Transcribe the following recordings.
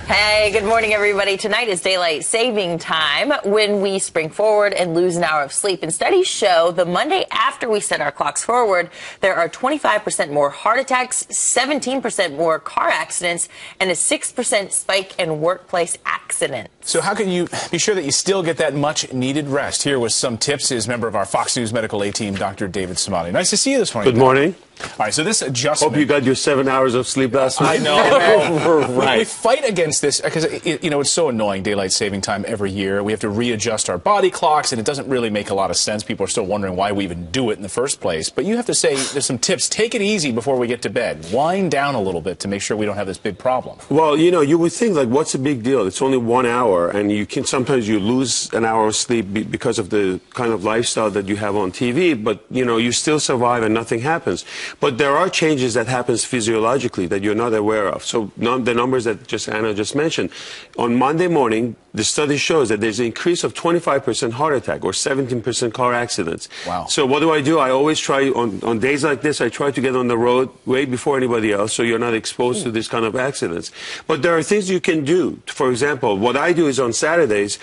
Hey, good morning, everybody. Tonight is daylight saving time when we spring forward and lose an hour of sleep. And studies show the Monday after we set our clocks forward, there are 25% more heart attacks, 17% more car accidents, and a 6% spike in workplace accidents. So how can you be sure that you still get that much-needed rest? Here with some tips is member of our Fox News Medical A-Team, Dr. David Samadi. Nice to see you this morning. Good morning. All right, so this adjustment... Hope you got your 7 hours of sleep last night. I know. We fight against this because, it's so annoying, daylight saving time every year. We have to readjust our body clocks, and it doesn't really make a lot of sense. People are still wondering why we even do it in the first place. But you have to say there's some tips. Take it easy before we get to bed. Wind down a little bit to make sure we don't have this big problem. Well, you would think, like, what's the big deal? It's only 1 hour, and sometimes you lose an hour of sleep because of the kind of lifestyle that you have on TV, but, you still survive and nothing happens. But there are changes that happens physiologically that you're not aware of. So the numbers that Anna just mentioned. On Monday morning, the study shows that there's an increase of 25% heart attack or 17% car accidents. Wow. So what do? I always try, on days like this, I try to get on the road way before anybody else so you're not exposed to this kind of accidents. But there are things you can do. For example, what I do is on Saturdays,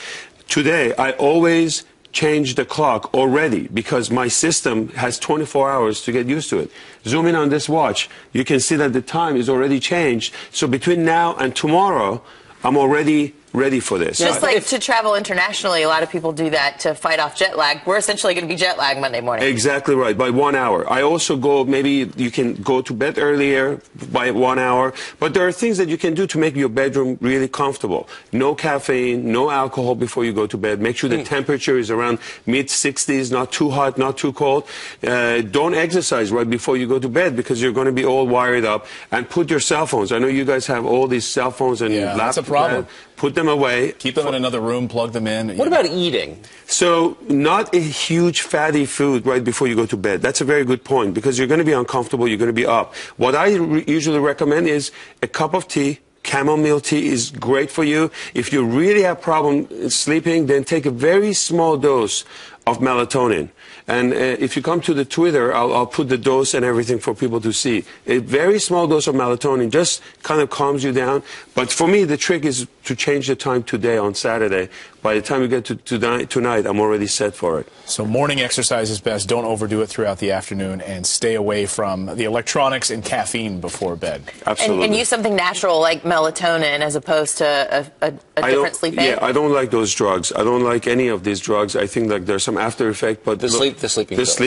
today, I always change the clock already because my system has 24 hours to get used to it. Zoom in on this watch. You can see that the time is already changed. So between now and tomorrow, I'm already ready for this. Just like to travel internationally, a lot of people do that to fight off jet lag. We're essentially going to be jet lagged Monday morning. Exactly right, by 1 hour. I also maybe you can go to bed earlier by 1 hour, but there are things that you can do to make your bedroom really comfortable. No caffeine, no alcohol before you go to bed. Make sure the temperature is around mid-60s, not too hot, not too cold. Don't exercise right before you go to bed because you're going to be all wired up. And put your cell phones. I know you guys have all these cell phones and laptops. That's a problem. Put them away. Keep them in another room, plug them in. What about eating? So not a huge fatty food right before you go to bed. That's a very good point because you're going to be uncomfortable, you're going to be up. What I usually recommend is a cup of tea. Chamomile tea is great for you. If you really have problem sleeping, then take a very small dose of melatonin. And if you come to the Twitter, I'll put the dose and everything for people to see. A very small dose of melatonin just kind of calms you down. But for me, the trick is to change the time today on Saturday. By the time you get to tonight, I'm already set for it. So morning exercise is best. Don't overdo it throughout the afternoon and stay away from the electronics and caffeine before bed. Absolutely. And use something natural like melatonin as opposed to a different sleep aid. Yeah, I don't like those drugs. I don't like any of these drugs. I think like there's some after effect, but the sleep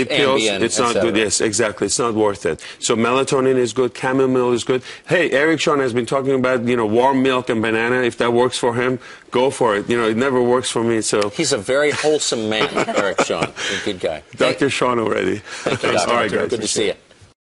pills, it's not good. Yes, exactly. It's not worth it. So melatonin is good. Chamomile is good. Hey, Eric Sean has been talking about warm milk and banana. If that works for him, go for it. It never works for me. So he's a very wholesome man, Eric Sean. A good guy. Dr. Sean already. Thank you, Doctor. All right, guys. Good to see you.